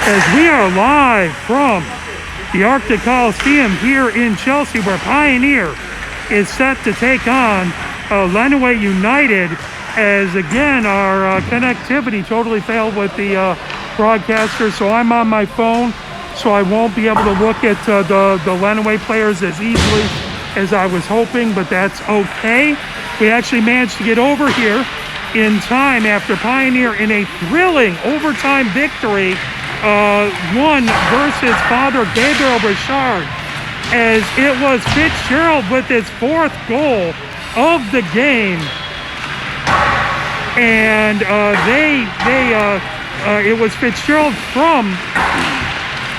as we are live from the Arctic Coliseum here in Chelsea, where Pioneer is set to take on Lenawee United, as again our connectivity totally failed with the broadcaster, so I'm on my phone, so I won't be able to look at the Lenawee players as easily as I was hoping, but that's okay. We actually managed to get over here in time after Pioneer, in a thrilling overtime victory, won versus Father Gabriel Richard, as it was Fitzgerald with his fourth goal of the game, and it was Fitzgerald from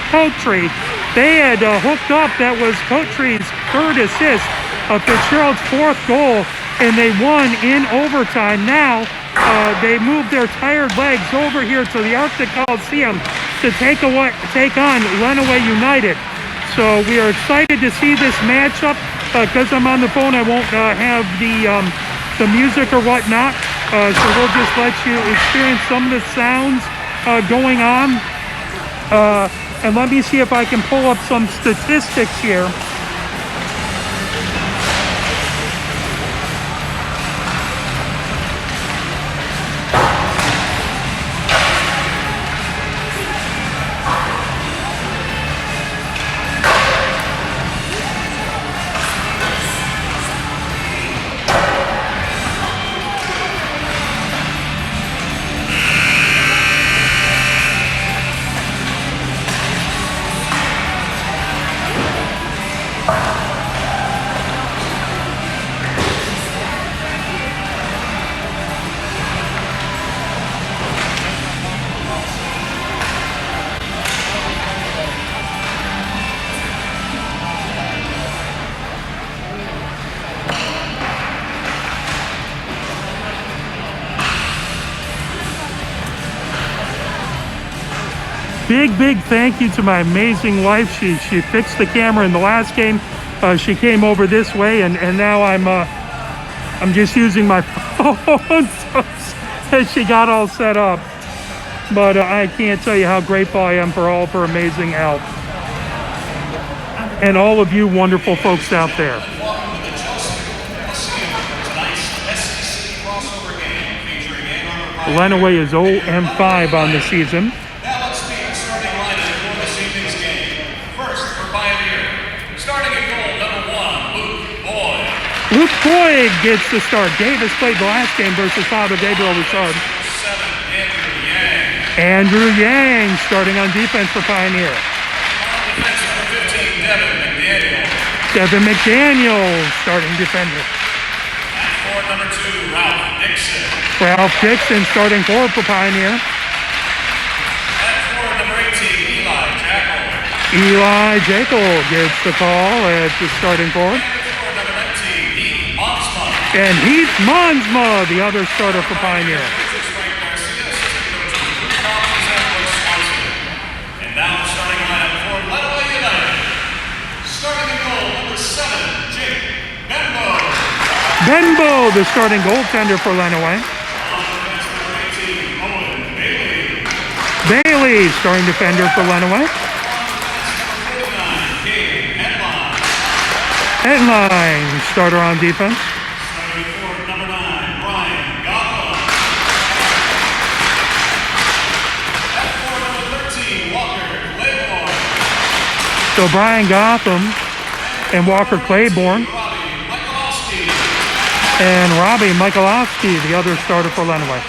Coatry. They had hooked up. That was Coatry's third assist of Fitzgerald's fourth goal, and they won in overtime. Now they moved their tired legs over here to the Arctic Coliseum to take on Lenawee United. So we are excited to see this matchup. Because I'm on the phone, I won't have the music or whatnot. So we'll just let you experience some of the sounds going on. And let me see if I can pull up some statistics here. Big thank you to my amazing wife. She fixed the camera in the last game. She came over this way, and now I'm just using my phone, so she got all set up. But I can't tell you how grateful I am for all of her amazing help, and all of you wonderful folks out there. Lenawee is 0-5 on the season. Luke Boyd gets the start. Davis played the last game versus Father Gabriel Richard. Andrew Yang starting on defense for Pioneer. Devin McDaniel starting defender. Forward number 2, Ralph Dixon. Ralph Dixon starting forward for Pioneer. Forward number 18, Eli Jackal. Eli Jackal gets the call as the starting forward. And Heath Monsma, the other starter for Pioneer. And now the starting lineup for Lenawee United. Starting in goal, number 7, Jake Benbow. Benbow, the starting goaltender for Lenawee. Bailey, starting defender for Lenawee. Headline, starter on defense. So Brian Gotham and Walker Claiborne and Robbie Michalowski, the other starter for Lenawee.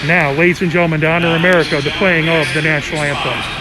Now, ladies and gentlemen, to honor America, the playing of the national anthem.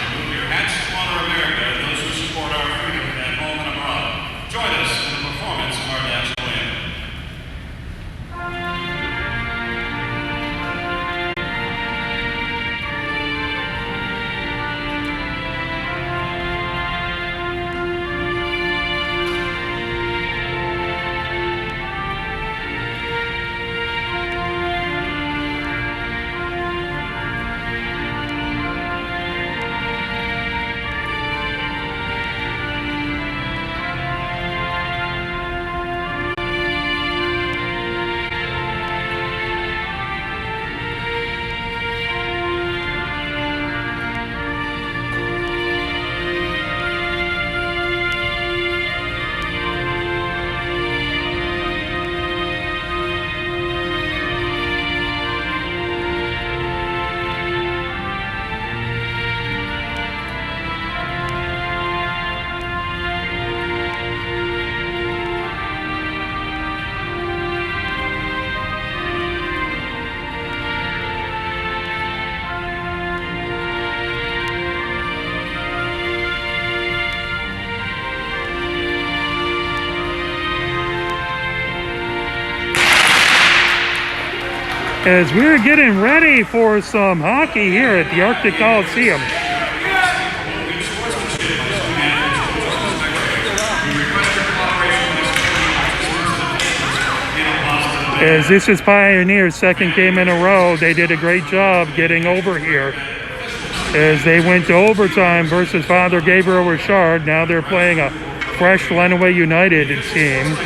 as we're getting ready for some hockey here at the Arctic Coliseum. As this is Pioneer's second game in a row, they did a great job getting over here. As they went to overtime versus Father Gabriel Richard, now they're playing a fresh Lenawee United team.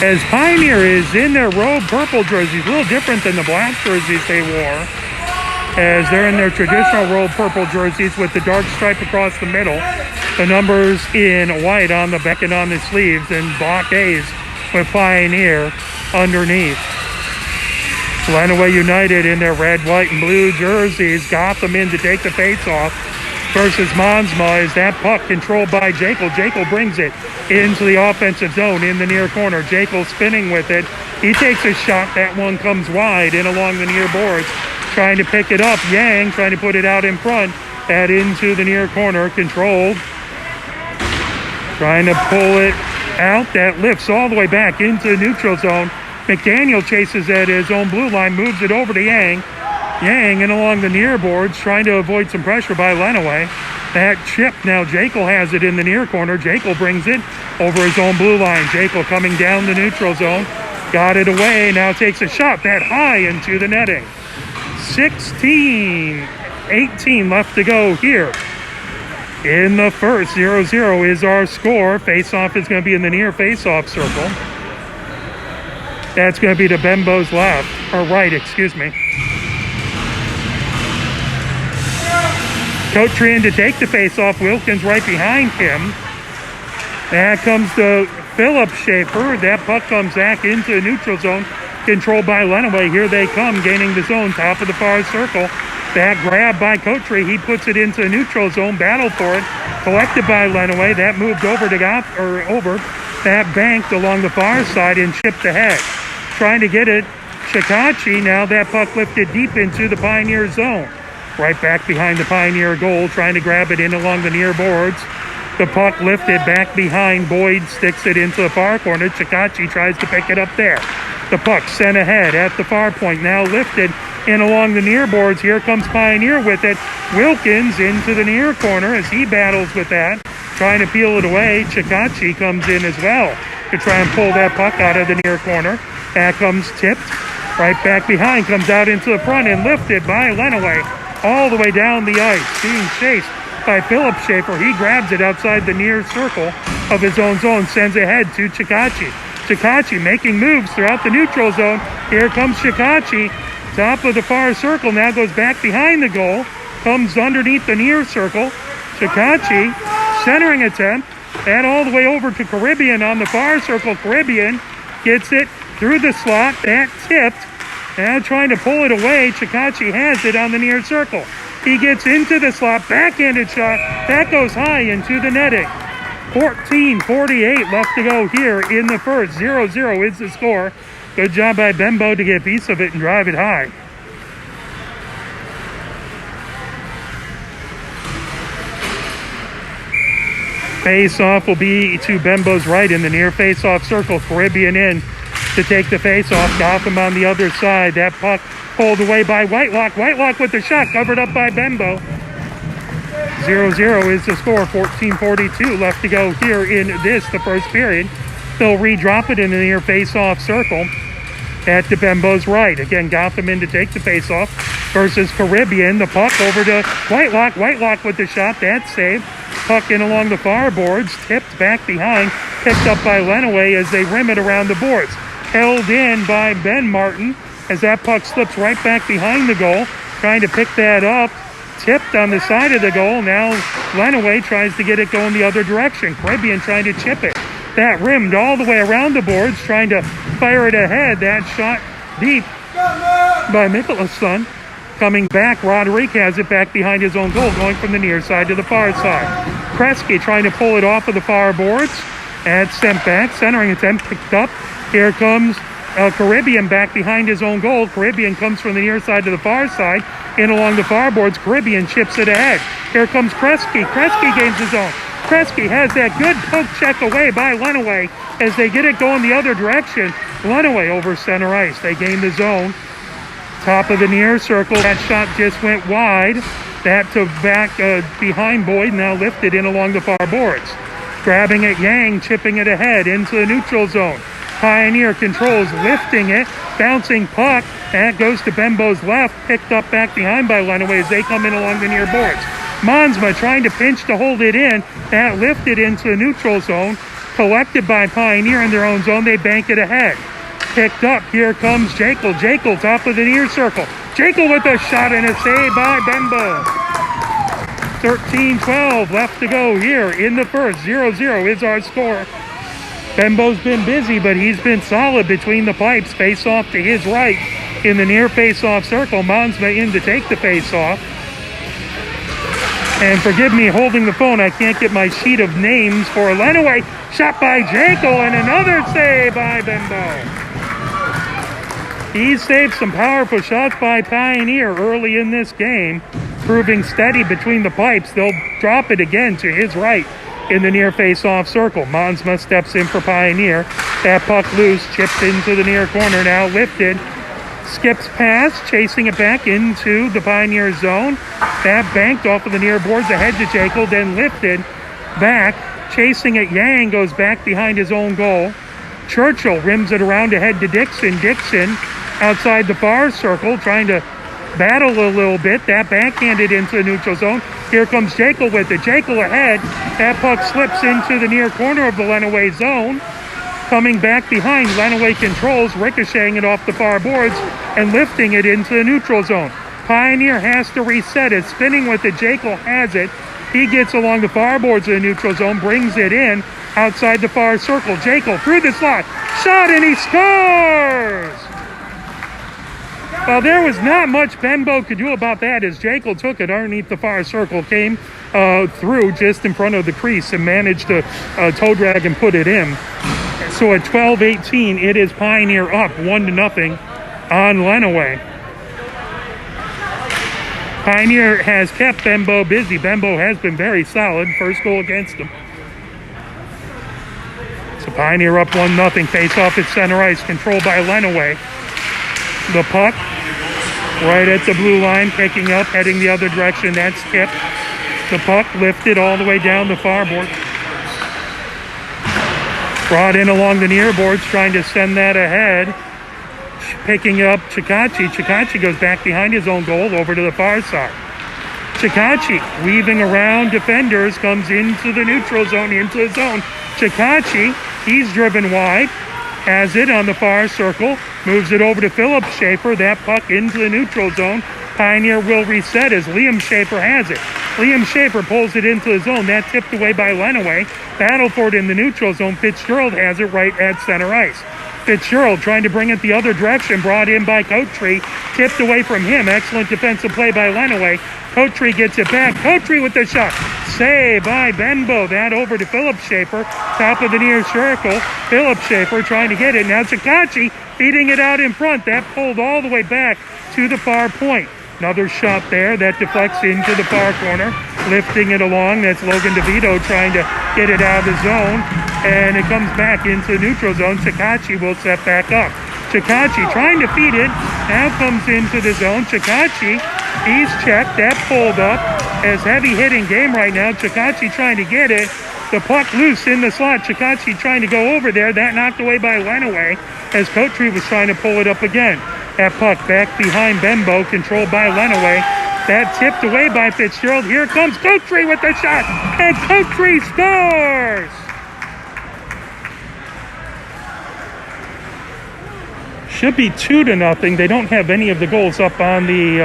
As Pioneer is in their robe purple jerseys, a little different than the black jerseys they wore, as they're in their traditional robe purple jerseys with the dark stripe across the middle, the numbers in white on the back and on the sleeves, and black A's with Pioneer underneath. Lenawee United in their red, white, and blue jerseys. Gotham in to take the face-off versus Monsma. Is that puck controlled by Jekyll? Jekyll brings it into the offensive zone in the near corner. Jekyll spinning with it. He takes a shot. That one comes wide in along the near boards. Trying to pick it up. Yang trying to put it out in front. That into the near corner. Controlled. Trying to pull it out. That lifts all the way back into the neutral zone. McDaniel chases at his own blue line. Moves it over to Yang. Yang in along the near boards, trying to avoid some pressure by Lenawee. That chip, now Jekyll has it in the near corner. Jekyll brings it over his own blue line. Jekyll coming down the neutral zone. Got it away, now takes a shot that high into the netting. 16-18 left to go here in the first. 0-0 is our score. Face-off is going to be in the near face-off circle. That's going to be to Bembo's left, or right, excuse me. Cotrian to take the face-off. Wilkins right behind him. That comes to Philip Schaefer. That puck comes back into the neutral zone. Controlled by Lenawee. Here they come, gaining the zone. Top of the far circle. That grab by Cotrian. He puts it into the neutral zone. Battle for it. Collected by Lenawee. That moved over to over. That banked along the far side and chipped ahead. Trying to get it. Chikachi. Now that puck lifted deep into the Pioneer zone. Right back behind the Pioneer goal, trying to grab it in along the near boards. The puck lifted back behind. Boyd sticks it into the far corner. Chikachi tries to pick it up there. The puck sent ahead at the far point. Now lifted in along the near boards. Here comes Pioneer with it. Wilkins into the near corner as he battles with that. Trying to peel it away. Chikachi comes in as well to try and pull that puck out of the near corner. That comes tipped. Right back behind. Comes out into the front and lifted by Lenawee. All the way down the ice, being chased by Philip Schaefer. He grabs it outside the near circle of his own zone, sends ahead to Chikachi. Chikachi making moves throughout the neutral zone. Here comes Chikachi, top of the far circle, now goes back behind the goal, comes underneath the near circle. Chikachi, centering attempt, and all the way over to Caribbean on the far circle. Caribbean gets it through the slot, that tipped. Now trying to pull it away. Chikachi has it on the near circle. He gets into the slot. Backhanded shot. That goes high into the netting. 14:48 left to go here in the first. 0-0 is the score. Good job by Bembo to get a piece of it and drive it high. Face-off will be to Bembo's right in the near face-off circle. Caribbean in to take the face-off. Gotham on the other side. That puck pulled away by Whitelock. Whitelock with the shot, covered up by Bembo. 0-0 is the score. 14:42 left to go here in the first period. They'll re-drop it in the near face-off circle at the Bembo's right. Again, Gotham in to take the face-off versus Caribbean. The puck over to Whitelock. Whitelock with the shot. That's saved. Puck in along the far boards. Tipped back behind. Picked up by Lenawee as they rim it around the boards. Held in by Ben Martin as that puck slips right back behind the goal. Trying to pick that up. Tipped on the side of the goal. Now Lenawee tries to get it going the other direction. Caribbean trying to chip it. That rimmed all the way around the boards, trying to fire it ahead. That shot deep by Michelson. Coming back, Roderick has it back behind his own goal, going from the near side to the far side. Kresge trying to pull it off of the far boards. And sent back, centering attempt picked up. Here comes Caribbean back behind his own goal. Caribbean comes from the near side to the far side, in along the far boards. Caribbean chips it ahead. Here comes Kresge. Kresge gains his own. Kresge has that good poke check away by Lenawee as they get it going the other direction. Lenawee over center ice. They gain the zone. Top of the near circle. That shot just went wide. That to back behind Boyd, now lifted in along the far boards. Grabbing it, Yang, chipping it ahead into the neutral zone. Pioneer controls, lifting it, bouncing puck. That goes to Bembo's left, picked up back behind by Lenawee as they come in along the near boards. Monsma trying to pinch to hold it in. That lifted into the neutral zone. Collected by Pioneer in their own zone. They bank it ahead. Picked up. Here comes Jekyll. Jekyll, top of the near circle. Jekyll with a shot and a save by Bembo. 13-12 left to go here in the first. 0-0 is our score. Bembo's been busy, but he's been solid between the pipes. Face off to his right in the near face-off circle. Monsma in to take the face-off. And forgive me holding the phone, I can't get my sheet of names for Lenawee. Shot by Jekyll and another save by Bembo. He saved some powerful shots by Pioneer early in this game, proving steady between the pipes. They'll drop it again to his right in the near face-off circle. Monsma steps in for Pioneer. That puck loose, chipped into the near corner, now lifted. Skips past, chasing it back into the Pioneer zone. That banked off of the near boards ahead to Jekyll, then lifted back. Chasing it, Yang goes back behind his own goal. Churchill rims it around ahead to Dixon. Dixon outside the far circle, trying to battle a little bit. That backhanded into the neutral zone. Here comes Jekyll with it. Jekyll ahead. That puck slips into the near corner of the Lenawee zone. Coming back behind, Lenawee controls, ricocheting it off the far boards and lifting it into the neutral zone. Pioneer has to reset it. Spinning with it, Jekyll has it. He gets along the far boards of the neutral zone, brings it in outside the far circle. Jekyll through the slot. Shot and he scores! Well, there was not much Bembo could do about that as Jekyll took it underneath the far circle, came through just in front of the crease and managed to toe drag and put it in. So at 12-18, it is Pioneer up 1-0 on Lenawee. Pioneer has kept Bembo busy. Bembo has been very solid. First goal against him. So Pioneer up 1-0. Face off at center ice, controlled by Lenawee. The puck right at the blue line, picking up, heading the other direction. That's tipped. The puck lifted all the way down the far board. Brought in along the near boards, trying to send that ahead. Picking up Chikachi. Chikachi goes back behind his own goal over to the far side. Chikachi weaving around defenders, comes into the neutral zone, into the zone. Chikachi, he's driven wide, has it on the far circle, moves it over to Philip Schaefer. That puck into the neutral zone. Pioneer will reset as Liam Schaefer has it. Liam Schaefer pulls it into the zone. That tipped away by Lenawee. Battle for it in the neutral zone. Fitzgerald has it right at center ice. Fitzgerald trying to bring it the other direction. Brought in by Coatry. Tipped away from him. Excellent defensive play by Lenawee. Coatry gets it back. Coatry with the shot. Save by Bembo. That over to Philip Schaefer. Top of the near circle. Philip Schaefer trying to get it. Now Chikachi feeding it out in front. That pulled all the way back to the far point. Another shot there that deflects into the far corner, lifting it along. That's Logan DeVito trying to get it out of the zone, and it comes back into the neutral zone. Chikachi will set back up. Chikachi trying to feed it, now comes into the zone. Chikachi, he's checked, that pulled up. As heavy hitting game right now. Chikachi trying to get it. The puck loose in the slot. Chikachi trying to go over there. That knocked away by Lenawee as Coatry was trying to pull it up again. That puck back behind Bembo, controlled by Lenawee. That tipped away by Fitzgerald. Here comes Coatry with the shot, and Coatry scores! Should be 2-0. They don't have any of the goals up on the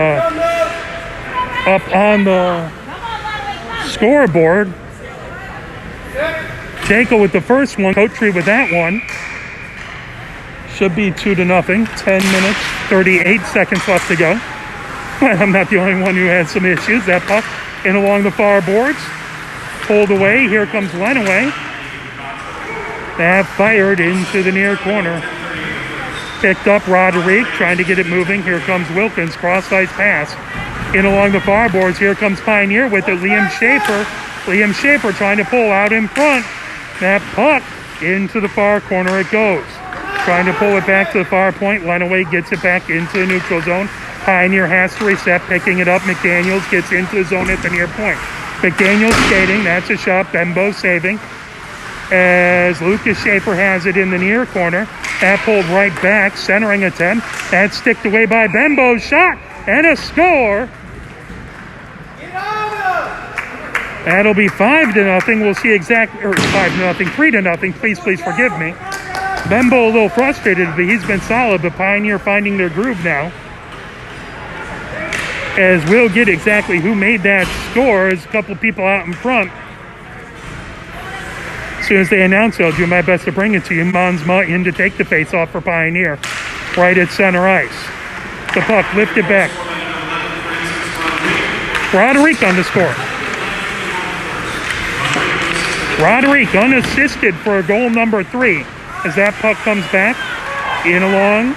scoreboard. Jekyll with the first one, Coatry with that one. Should be 2-0. 10 minutes, 38 seconds left to go. I'm not the only one who has some issues. That puck in along the far boards. Pulled away. Here comes Lenawee. That fired into the near corner. Picked up Roderick, trying to get it moving. Here comes Wilkins, cross-ice pass. In along the far boards, here comes Pioneer with it. Liam Schaefer trying to pull out in front. That puck into the far corner it goes. Trying to pull it back to the far point. Lenawee gets it back into the neutral zone. Pioneer has to reset, picking it up. McDaniels gets into the zone at the near point. McDaniels skating, that's a shot. Bembo saving. As Lucas Schaefer has it in the near corner. That pulled right back, centering attempt. That sticked away by Bembo. Shot and a score. That'll be 5-0. We'll see exactly, or 5-0, 3-0. Please forgive me. Bembo a little frustrated, but he's been solid. But Pioneer finding their groove now. As we'll get exactly who made that score. There's a couple people out in front. As soon as they announce it, I'll do my best to bring it to you. Mansma in to take the face-off for Pioneer. Right at center ice. The puck lifted back. Roderick on the score. Roderick unassisted for goal number 3. As that puck comes back in along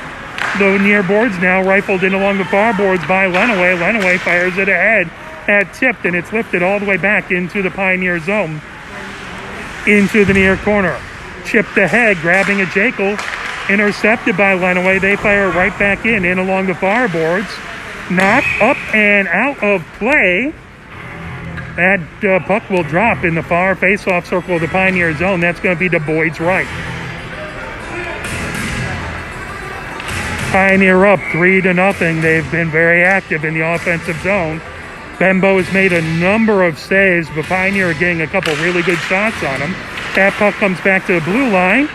the near boards, now rifled in along the far boards by Lenawee. Lenawee fires it ahead. That tipped, and it's lifted all the way back into the Pioneer zone. Into the near corner. Chipped ahead, grabbing a Jekyll. Intercepted by Lenawee. They fire right back in along the far boards. Knocked up and out of play. That puck will drop in the far face-off circle of the Pioneer zone. That's going to be to Boyd's right. Pioneer up 3-0. They've been very active in the offensive zone. Bembo has made a number of saves, but Pioneer are getting a couple really good shots on him. That puck comes back to the blue line.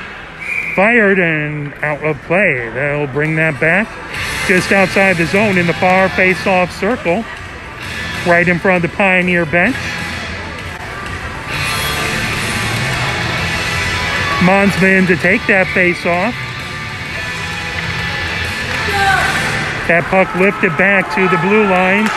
Fired and out of play. They'll bring that back just outside the zone in the far face-off circle. Right in front of the Pioneer bench. Monsman to take that face-off. That puck lifted back to the blue line.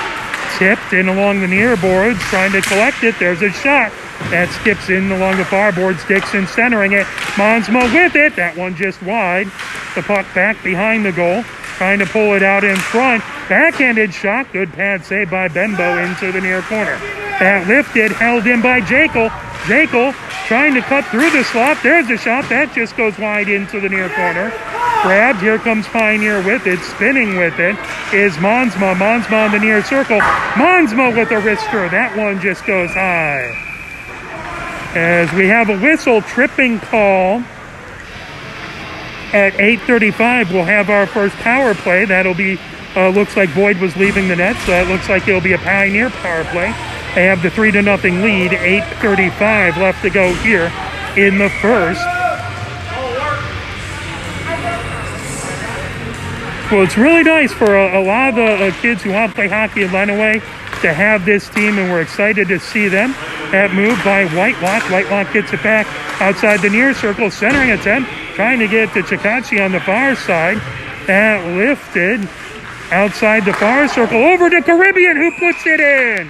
Tipped in along the near boards, trying to collect it. There's a shot. That skips in along the far boards. Dixon centering it. Monsma with it. That one just wide. The puck back behind the goal. Trying to pull it out in front. Backhanded shot. Good pad save by Bembo into the near corner. That lifted, held in by Jekyll. Jekyll trying to cut through the slot. There's a shot. That just goes wide into the near corner. Grabbed. Here comes Pioneer with it. Spinning with it is Monsma. Monsma in the near circle. Monsma with a wrister. That one just goes high. As we have a whistle tripping call. At 8:35, we'll have our first power play. That'll be, looks like Boyd was leaving the net, so that looks like it'll be a Pioneer power play. They have the 3-0 lead. 8:35 left to go here in the first. Well, it's really nice for a lot of the kids who want to play hockey in Lenawee to have this team, and we're excited to see them. That move by Whitelock. Whitelock gets it back outside the near circle, centering attempt, trying to get to Chikachi on the far side. That lifted outside the far circle, over to Caribbean, who puts it in.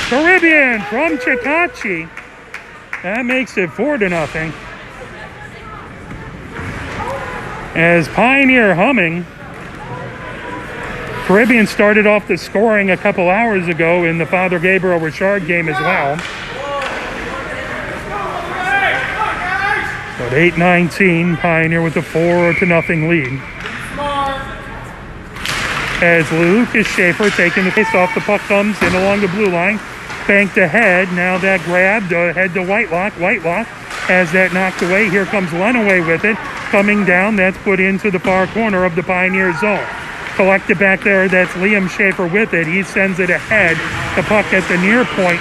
Caribbean from Chikachi. That makes it 4-0. As Pioneer humming. Caribbean started off the scoring a couple hours ago in the Father Gabriel Richard game as well. But 8-19, Pioneer with a 4-0 lead. As Lucas Schaefer taking the face off, the puck comes in along the blue line. Banked ahead, now that grabbed, ahead to Whitelock. Whitelock has that knocked away. Here comes Lenawee with it. Coming down, that's put into the far corner of the Pioneer zone. Collected back there, that's Liam Schaefer with it. He sends it ahead. The puck at the near point.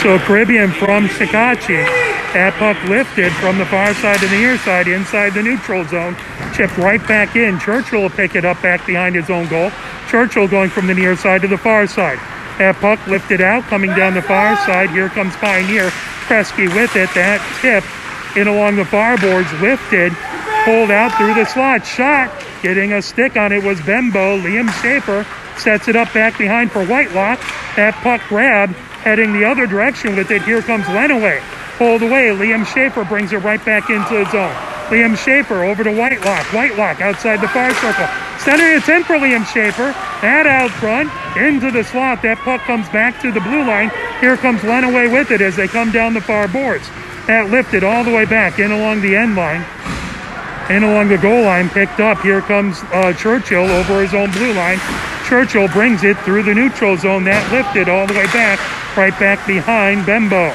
So Caribbean from Chikachi. That puck lifted from the far side to the near side, inside the neutral zone. Chipped right back in. Churchill will pick it up back behind his own goal. Churchill going from the near side to the far side. That puck lifted out, coming down the far side. Here comes Pioneer. Kresge with it. That tip in along the far boards, lifted pulled out through the slot. Shot, getting a stick on it was Bembo. Liam Schaefer sets it up back behind for Whitelock. That puck grab, heading the other direction with it. Here comes Lenawee. Pulled away. Liam Schaefer brings it right back into the zone. Liam Schaefer over to Whitelock. Whitelock outside the far circle. Centering it's in for Liam Schaefer. That out front, into the slot. That puck comes back to the blue line. Here comes Lenawee with it as they come down the far boards. That lifted all the way back in along the end line. In along the goal line, picked up. Here comes Churchill over his own blue line. Churchill brings it through the neutral zone. That lifted all the way back, right back behind Bembo.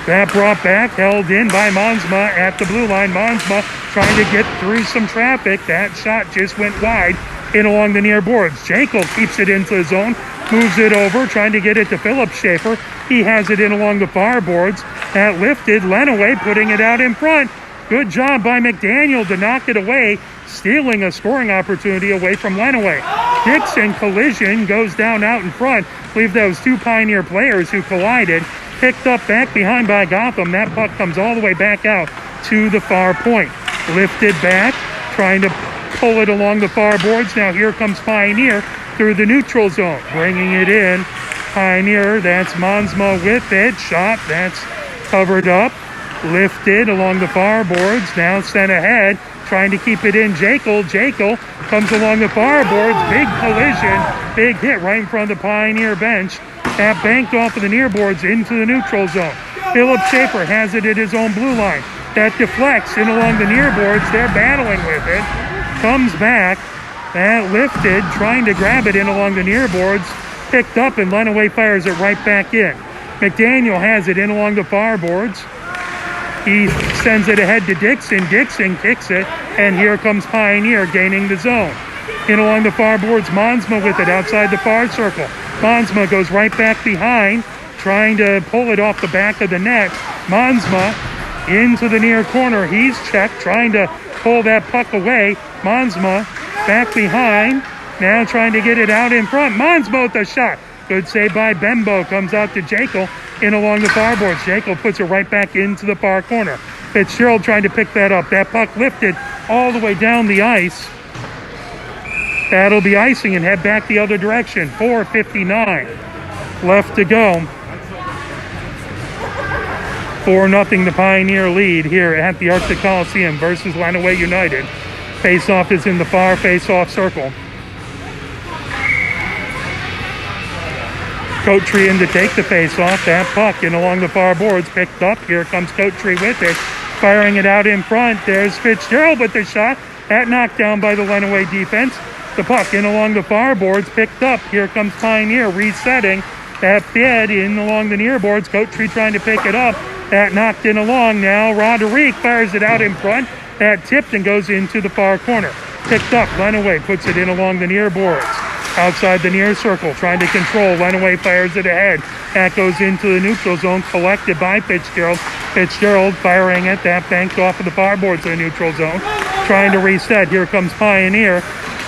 That brought back, held in by Monsma at the blue line. Monsma trying to get through some traffic. That shot just went wide in along the near boards. Jankel keeps it into the zone, moves it over, trying to get it to Philip Schaefer. He has it in along the far boards. That lifted, Lenawee putting it out in front. Good job by McDaniel to knock it away, stealing a scoring opportunity away from Lenawee. Dixon collision goes down out in front. I believe those two Pioneer players who collided. Picked up back behind by Gotham. That puck comes all the way back out to the far point. Lifted back, trying to pull it along the far boards. Now here comes Pioneer through the neutral zone, bringing it in. Pioneer, that's Monsma with it. Shot, that's covered up. Lifted along the far boards. Now sent ahead, trying to keep it in. Jekyll comes along the far boards. Big collision, big hit right in front of the Pioneer bench. That banked off of the near boards into the neutral zone. Philip Schaefer has it at his own blue line. That deflects in along the near boards. They're battling with it. Comes back. That lifted, trying to grab it in along the near boards. Picked up, and Lenawee fires it right back in. McDaniel has it in along the far boards. He sends it ahead to Dixon. Dixon kicks it, and here comes Pioneer gaining the zone. In along the far boards, Monsma with it outside the far circle. Monsma goes right back behind, trying to pull it off the back of the net. Monsma into the near corner. He's checked, trying to pull that puck away. Monsma back behind, now trying to get it out in front. Monsma with the shot. Good save by Bembo. Comes out to Jekyll in along the far boards. Jekyll puts it right back into the far corner. Fitzgerald trying to pick that up. That puck lifted all the way down the ice. That'll be icing and head back the other direction. 4:59 left to go. 4-0 the Pioneer lead here at the Arctic Coliseum versus Lenawee United. Face-off is in the far face-off circle. Coattree in to take the face-off. That puck in along the far boards, picked up. Here comes Coattree with it, firing it out in front. There's Fitzgerald with the shot. That knocked down by the Lenawee defense. The puck in along the far boards, picked up. Here comes Pioneer resetting. That fed in along the near boards. Coattree trying to pick it up. That knocked in along. Now Roderick fires it out in front. That tipped and goes into the far corner. Picked up. Lenawee puts it in along the near boards. Outside the near circle, trying to control. Lenawee fires it ahead. That goes into the neutral zone, collected by Fitzgerald. Fitzgerald firing it. That banked off of the far boards of the neutral zone. Trying to reset. Here comes Pioneer.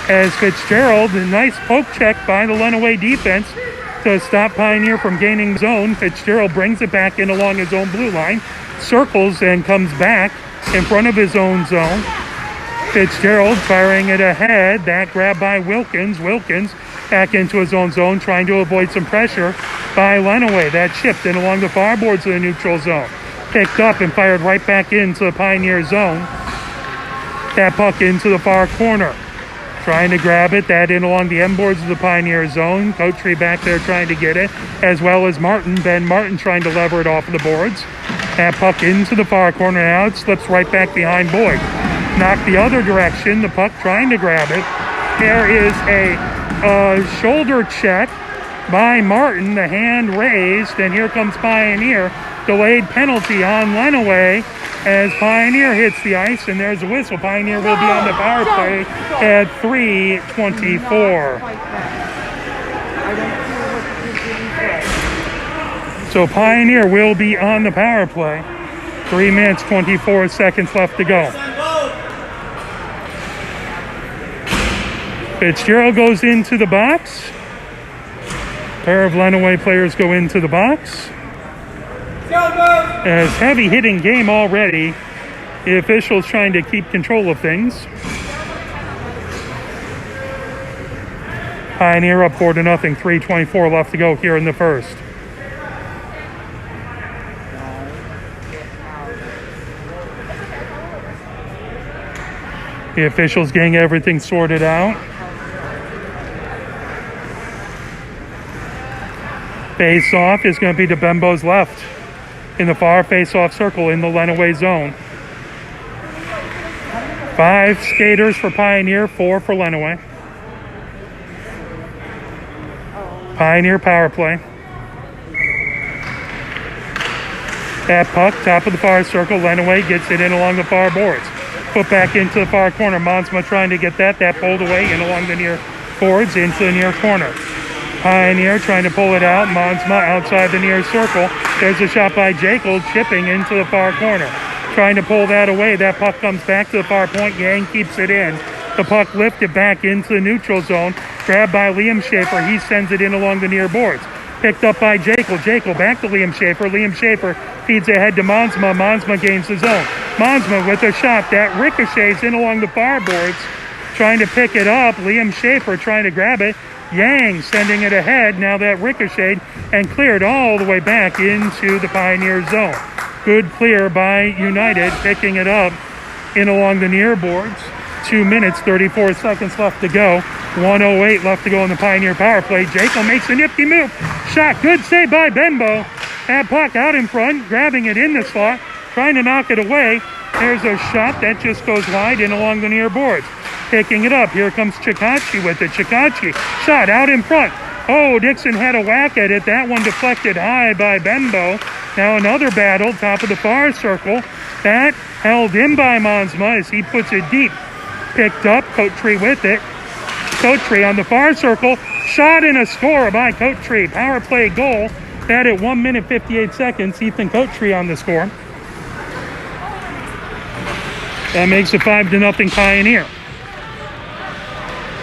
As Fitzgerald, a nice poke check by the Lenawee defense to stop Pioneer from gaining zone. Fitzgerald brings it back in along his own blue line, circles and comes back in front of his own zone. Fitzgerald firing it ahead. That grab by Wilkins. Wilkins back into his own zone, trying to avoid some pressure by Lenawee. That chipped in along the far boards of the neutral zone. Picked up and fired right back into the Pioneer zone. That puck into the far corner. Trying to grab it. That in along the end boards of the Pioneer zone. Coattree back there trying to get it, as well as Martin. Ben Martin trying to lever it off of the boards. That puck into the far corner now. It slips right back behind Boyd. Knocked the other direction. The puck trying to grab it. There is a shoulder check by Martin. The hand raised, and here comes Pioneer. Delayed penalty on Lenawee as Pioneer hits the ice, and there's a whistle. Pioneer will be on the power play at 3:24. So Pioneer will be on the power play. 3 minutes, 24 seconds left to go. Fitzgerald goes into the box. A pair of Lenawee players go into the box. As heavy hitting game already The officials trying to keep control of things. Pioneer up 4-0, 3:24 left to go here in the first. The officials getting everything sorted out. Face-off is going to be to Bembo's left in the far face-off circle in the Lenawee zone. 5 skaters for Pioneer, 4 for Lenawee. Pioneer power play. That puck, top of the far circle. Lenawee gets it in along the far boards. Put back into the far corner. Monsma trying to get that. That pulled away in along the near boards into the near corner. Pioneer trying to pull it out. Monsma outside the near circle. There's a shot by Jekyll chipping into the far corner. Trying to pull that away. That puck comes back to the far point. Yang keeps it in. The puck lifted back into the neutral zone. Grabbed by Liam Schaefer. He sends it in along the near boards. Picked up by Jekyll. Jekyll back to Liam Schaefer. Liam Schaefer feeds ahead to Monsma. Monsma gains the zone. Monsma with a shot that ricochets in along the far boards. Trying to pick it up. Liam Schaefer trying to grab it. Yang sending it ahead. Now that ricocheted and cleared all the way back into the Pioneer zone. Good clear by United, picking it up in along the near boards. 2 minutes, 34 seconds left to go. 1:08 left to go in the Pioneer power play. Jekyll makes a nifty move. Shot, good save by Bembo. That puck out in front, grabbing it in the slot, trying to knock it away. There's a shot that just goes wide in along the near boards. Picking it up, here comes Chikachi with it. Chikachi, shot out in front. Oh, Dixon had a whack at it. That one deflected high by Bembo. Now another battle, top of the far circle. That held in by Monsma as he puts it deep. Picked up, Coattree with it. Coattree on the far circle. Shot and a score by Coattree. Power play goal. That at 1 minute 58 seconds. Ethan Coattree on the score. That makes it 5-0 Pioneer.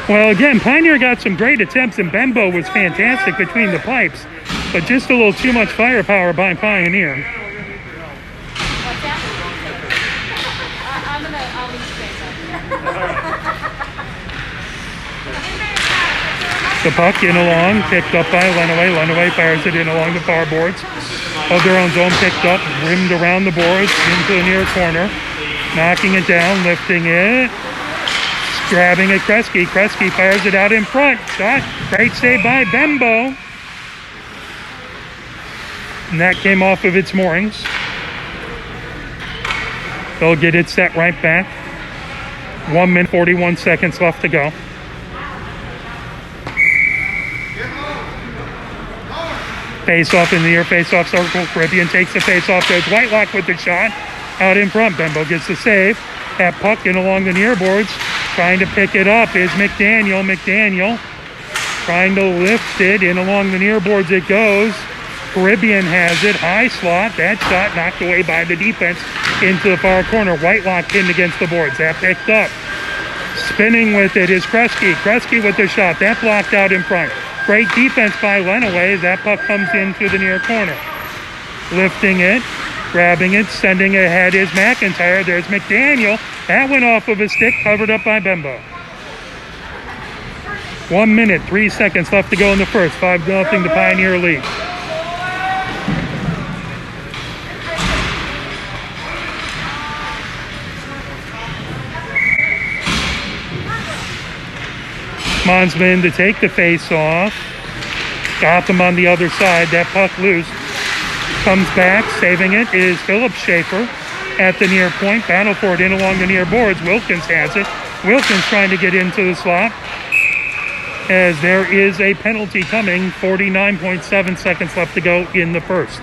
Well, again, Pioneer got some great attempts, and Bembo was fantastic between the pipes, but just a little too much firepower by Pioneer. What's that? I'll leave space The puck in along, picked up by Lenawee. Lenawee fires it in along the far boards. Of their own zone, picked up, rimmed around the boards into the near corner. Knocking it down, lifting it. Grabbing at Kresge. Kresge fires it out in front. Shot. Great save by Bembo. And that came off of its moorings. They'll get it set right back. 1 minute 41 seconds left to go. Face-off in the near face-off circle. Caribbean takes the face-off. There's Whitelock with the shot. Out in front. Bembo gets the save. That puck in along the near boards. Trying to pick it up is McDaniel. McDaniel trying to lift it in along the near boards it goes. Caribbean has it. High slot. That shot knocked away by the defense into the far corner. Whitelock pinned against the boards. That picked up. Spinning with it is Kresge. Kresge with the shot. That blocked out in front. Great defense by Lenawee. That puck comes into the near corner. Lifting it. Grabbing it. Sending it ahead is McIntyre. There's McDaniel. That went off of his stick, covered up by Bembo. 1 minute, 3 seconds left to go in the first. 5-0 the Pioneer lead. Monsman to take the face off. Gotham on the other side. That puck loose. Comes back, saving it is Philip Schaefer. At the near point, battle for it in along the near boards. Wilkins has it. Wilkins trying to get into the slot as there is a penalty coming. 49.7 seconds left to go in the first.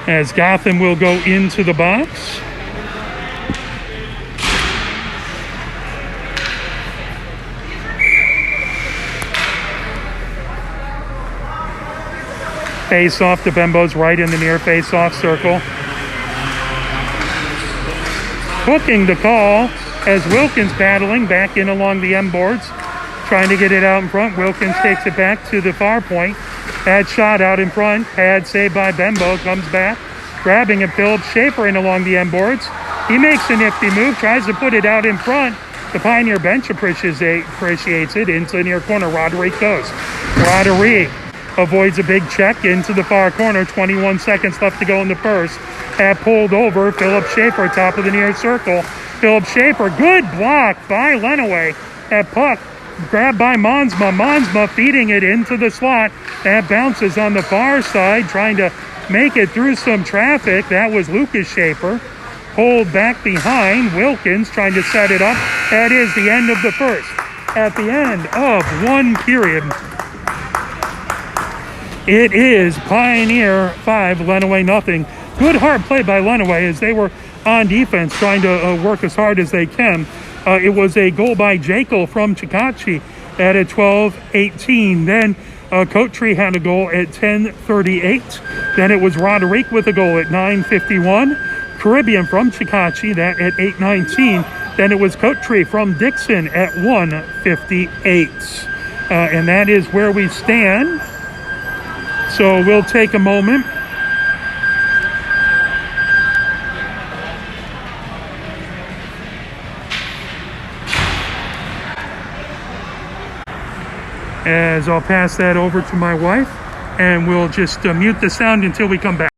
As Gotham will go into the box. Face-off to Bembo's right in the near face-off circle. Hooking the call as Wilkins battling back in along the M boards. Trying to get it out in front. Wilkins takes it back to the far point. That shot out in front, pad saved by Bembo, comes back, grabbing it, Philip Schaefer in along the end boards. He makes a nifty move, tries to put it out in front. The Pioneer bench appreciates it into the near corner. Roderick goes. Roderick avoids a big check into the far corner. 21 seconds left to go in the first. That pulled over. Philip Schaefer, top of the near circle. Philip Schaefer, good block by Lenawee. That puck grabbed by Monsma. Monsma feeding it into the slot. That bounces on the far side, trying to make it through some traffic. That was Lucas Schaefer. Pulled back behind. Wilkins trying to set it up. That is the end of the first. At the end of one period, it is Pioneer 5, Lenawee nothing. Good hard play by Lenawee as they were on defense trying to work as hard as they can. It was a goal by Jekyll from Chikachi at a 12:18. Then Coattree had a goal at 10:38. Then it was Roderick with a goal at 9:51. Caribbean from Chikachi, that at 8:19. Then it was Coattree from Dixon at 1:58. And that is where we stand. So we'll take a moment. As I'll pass that over to my wife, and we'll just mute the sound until we come back.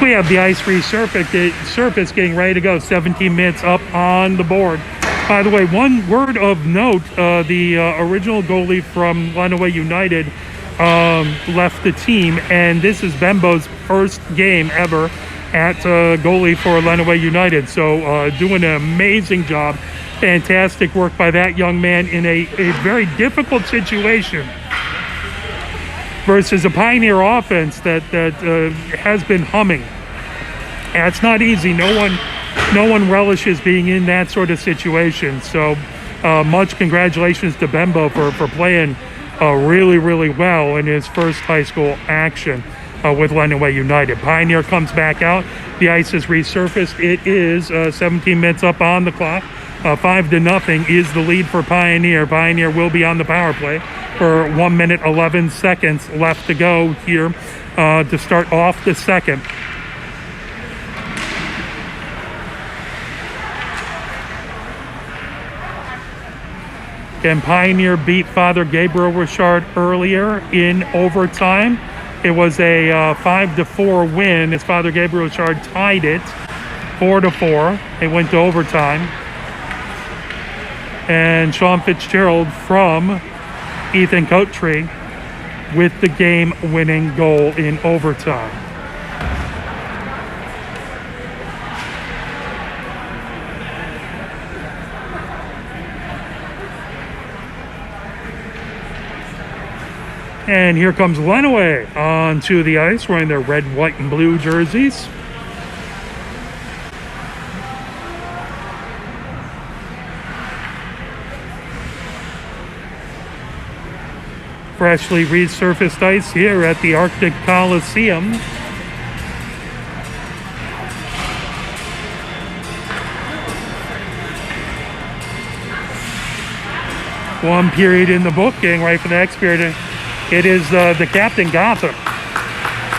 we have the ice surface getting ready to go. 17 minutes up on the board. By the way, one word of note, the original goalie from Lenawee United left the team, and this is Bembo's first game ever at goalie for Lenawee United. So doing an amazing job. Fantastic work by that young man in a very difficult situation versus a Pioneer offense that has been humming. And it's not easy. No one relishes being in that sort of situation. So much congratulations to Bembo for playing really, really well in his first high school action with Lenawee United. Pioneer comes back out. The ice is resurfaced. It is 17 minutes up on the clock. 5-0 is the lead for Pioneer. Pioneer will be on the power play for 1 minute 11 seconds left to go here to start off the second. And Pioneer beat Father Gabriel Richard earlier in overtime. It was a 5-4 win as Father Gabriel Richard tied it 4-4. It went to overtime. And Sean Fitzgerald from Ethan Coattree with the game-winning goal in overtime. And here comes Lenawee onto the ice wearing their red, white, and blue jerseys. Freshly resurfaced ice here at the Arctic Coliseum. One period in the book, getting ready for the next period. It is the captain, Gotham,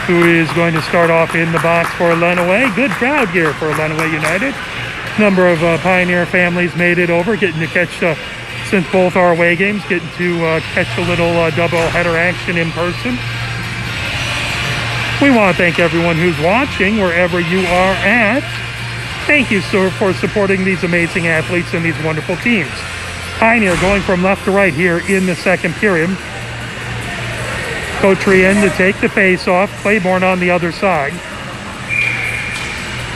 who is going to start off in the box for Lenawee. Good crowd here for Lenawee United. Number of Pioneer families made it over, getting to catch, since both our away games, getting to catch a little double-header action in person. We want to thank everyone who's watching, wherever you are at. Thank you, sir, for supporting these amazing athletes and these wonderful teams. Pioneer going from left to right here in the second period. Coattree in to take the face-off. Claiborne on the other side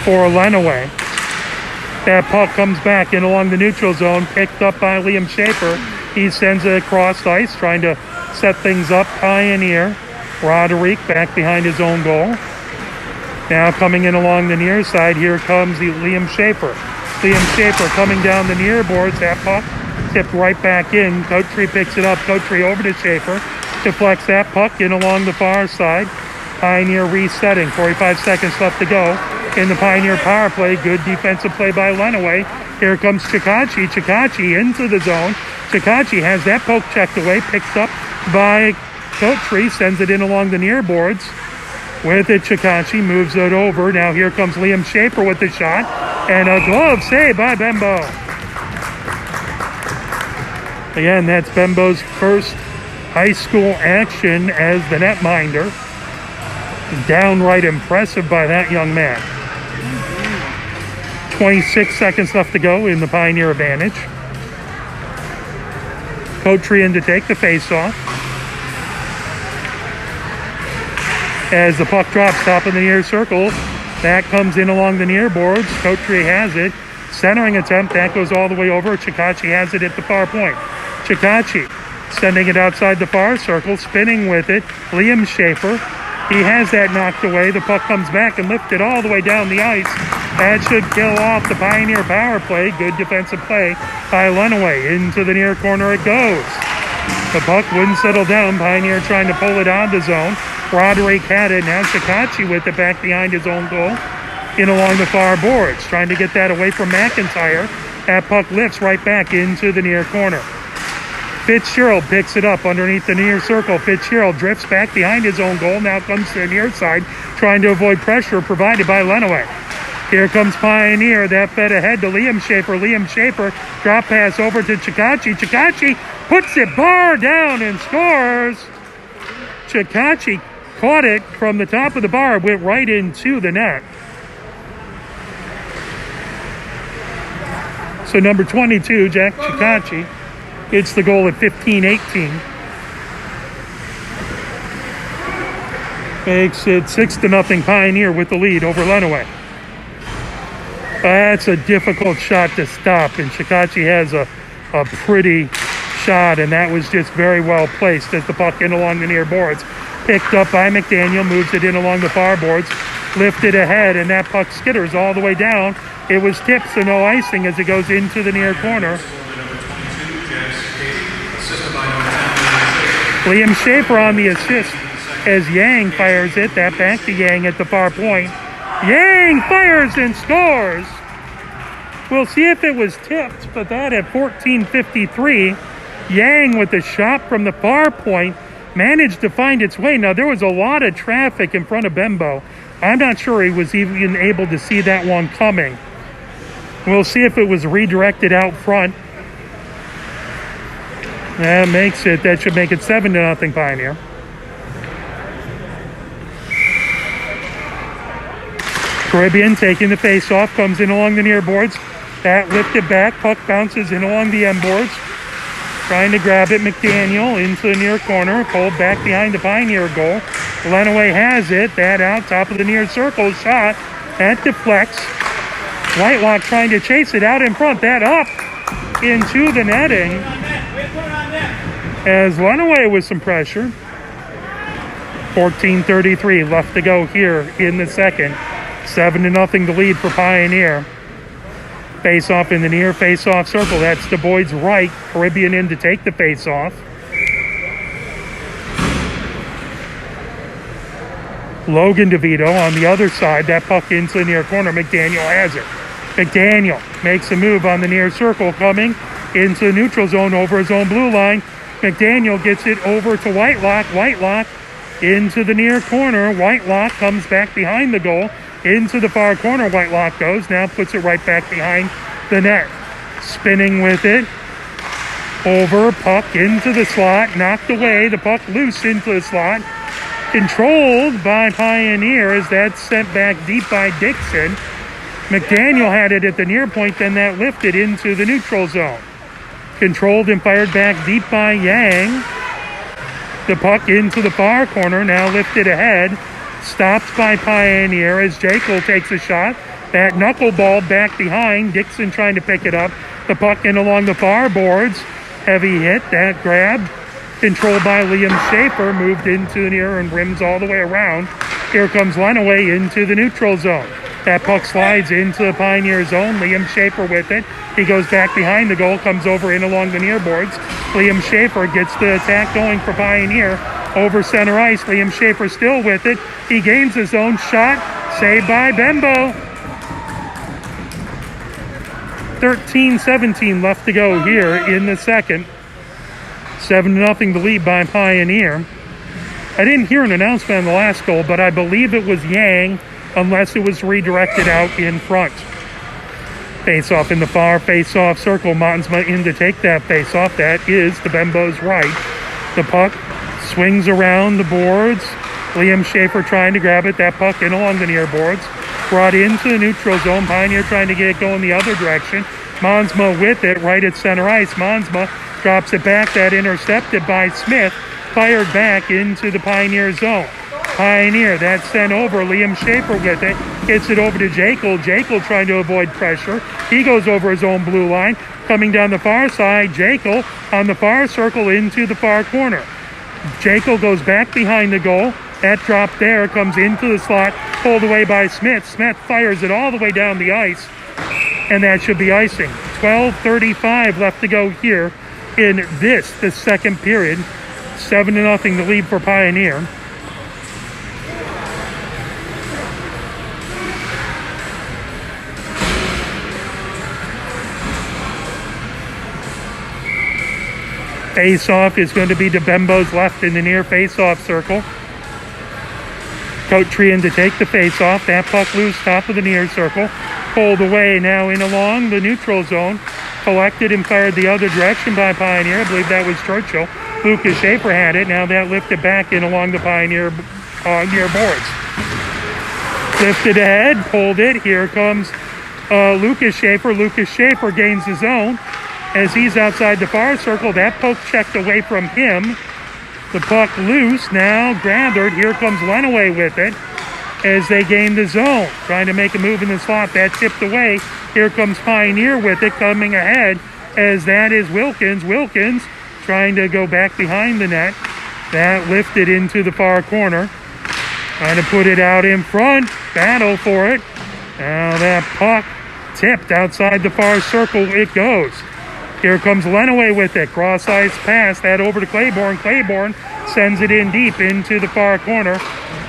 for Lenawee. That puck comes back in along the neutral zone, picked up by Liam Schaefer. He sends it across ice, trying to set things up. Pioneer. Roderick back behind his own goal. Now coming in along the near side, here comes the Liam Schaefer. Liam Schaefer coming down the near boards. That puck tipped right back in. Coattree picks it up. Coattree over to Schaefer. Deflects that puck in along the far side. Pioneer resetting. 45 seconds left to go in the Pioneer power play. Good defensive play by Lenawee. Here comes Chikachi. Chikachi into the zone. Chikachi has that poke checked away. Picked up by Coattree. Sends it in along the near boards. With it, Chikachi moves it over. Now here comes Liam Schaefer with the shot. And a glove save by Bembo. Again, that's Bembo's first high school action as the netminder. Downright impressive by that young man. 26 seconds left to go in the Pioneer advantage. Coattree in to take the face-off. As the puck drops top of the near circle, that comes in along the near boards. Coattree has it. Centering attempt, that goes all the way over. Chikachi has it at the far point. Chikachi sending it outside the far circle, spinning with it. Liam Schaefer, he has that knocked away. The puck comes back and lifted all the way down the ice. That should kill off the Pioneer power play. Good defensive play by Lenawee. Into the near corner it goes. The puck wouldn't settle down. Pioneer trying to pull it out of the zone. Roderick had it. Now Chikachi with it back behind his own goal. In along the far boards. Trying to get that away from McIntyre. That puck lifts right back into the near corner. Fitzgerald picks it up underneath the near circle. Fitzgerald drifts back behind his own goal. Now comes to the near side, trying to avoid pressure provided by Lenawee. Here comes Pioneer. That fed ahead to Liam Schaefer. Liam Schaefer, drop pass over to Chikachi. Chikachi puts it bar down and scores. Chikachi caught it from the top of the bar, went right into the net. So number 22, Jack Chikachi, gets the goal at 15-18. Makes it 6-0 Pioneer with the lead over Lenawee. That's a difficult shot to stop, and Chikachi has a pretty shot, and that was just very well placed as the puck in along the near boards. Picked up by McDaniel, moves it in along the far boards, lifted ahead, and that puck skitters all the way down. It was tipped, so no icing as it goes into the near corner. Liam Schaefer on the assist as Yang fires it. That back to Yang at the far point. Yang fires and scores. We'll see if it was tipped, but that at 14:53, Yang with the shot from the far point managed to find its way. Now, there was a lot of traffic in front of Bembo. I'm not sure he was even able to see that one coming. We'll see if it was redirected out front. That should make it 7-0 Pioneer. Caribbean taking the face-off, comes in along the near boards. That lifted back, puck bounces in along the end boards. Trying to grab it, McDaniel into the near corner, pulled back behind the Pioneer goal. Lenawee has it, that out, top of the near circle, shot, that deflects. Whitelock trying to chase it out in front, that up into the netting. As Lenawee with some pressure. 14:33 left to go here in the second. 7-0 to lead for Pioneer. Face-off in the near face-off circle. That's to Boyd's right. Caribbean in to take the face-off. Logan DeVito on the other side. That puck into the near corner. McDaniel has it. McDaniel makes a move on the near circle, coming into the neutral zone over his own blue line. McDaniel gets it over to Whitelock. Whitelock into the near corner. Whitelock comes back behind the goal. Into the far corner, Whitelock goes. Now puts it right back behind the net. Spinning with it. Over, puck into the slot. Knocked away. The puck loose into the slot. Controlled by Pioneer as that's sent back deep by Dixon. McDaniel had it at the near point, then that lifted into the neutral zone. Controlled and fired back deep by Yang. The puck into the far corner, now lifted ahead. Stopped by Pioneer as Jekyll takes a shot. That knuckleball back behind. Dixon trying to pick it up. The puck in along the far boards. Heavy hit. That grabbed. Controlled by Liam Schaefer. Moved into the near and rims all the way around. Here comes Lenawee into the neutral zone. That puck slides into the Pioneer zone. Liam Schaefer with it. He goes back behind the goal. Comes over in along the near boards. Liam Schaefer gets the attack going for Pioneer. Over center ice, Liam Schaefer still with it. He gains his own shot. Saved by Bembo. 13-17 left to go here in the second. 7-0 the lead by Pioneer. I didn't hear an announcement on the last goal, but I believe it was Yang, unless it was redirected out in front. Face-off in the far face-off circle. Monsma in to take that face-off. That is to Bembo's right. The puck swings around the boards. Liam Schaefer trying to grab it. That puck in along the near boards. Brought into the neutral zone. Pioneer trying to get it going the other direction. Monsma with it right at center ice. Monsma drops it back. That intercepted by Smith. Fired back into the Pioneer zone. Pioneer, that's sent over. Liam Schaefer with it. Gets it over to Jekyll. Jekyll trying to avoid pressure. He goes over his own blue line. Coming down the far side, Jekyll on the far circle into the far corner. Jekyll goes back behind the goal. That drop there comes into the slot, pulled away by Smith. Smith fires it all the way down the ice, and that should be icing. 12:35 left to go here in the second period. 7-0 the lead for Pioneer. Face-off is going to be to Bembo's left in the near face-off circle. Coattree in to take the face-off. That puck loose, top of the near circle. Pulled away now in along the neutral zone. Collected and fired the other direction by Pioneer. I believe that was Churchill. Lucas Schaefer had it. Now that lifted back in along the Pioneer near boards. Lifted ahead, pulled it. Here comes Lucas Schaefer. Lucas Schaefer gains his own as he's outside the far circle. That poke checked away from him. The puck loose, now gathered. Here comes Lenawee with it as they gain the zone. Trying to make a move in the slot. That tipped away. Here comes Pioneer with it, coming ahead as that is Wilkins. Wilkins trying to go back behind the net. That lifted into the far corner. Trying to put it out in front. Battle for it. Now that puck tipped outside the far circle. It goes. Here comes Lenawee with it. Cross-ice pass. That over to Claiborne. Claiborne sends it in deep into the far corner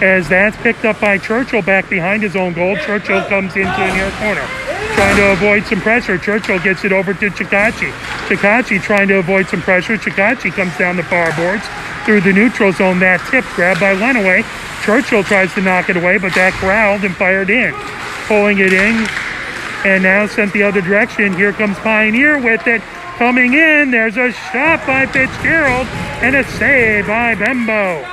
as that's picked up by Churchill back behind his own goal. Churchill comes into the near corner. Trying to avoid some pressure. Churchill gets it over to Chikachi. Chikachi trying to avoid some pressure. Chikachi comes down the far boards through the neutral zone. That tip grabbed by Lenawee. Churchill tries to knock it away, but that corralled and fired in. Pulling it in and now sent the other direction. Here comes Pioneer with it. Coming in, there's a shot by Fitzgerald and a save by Bembo.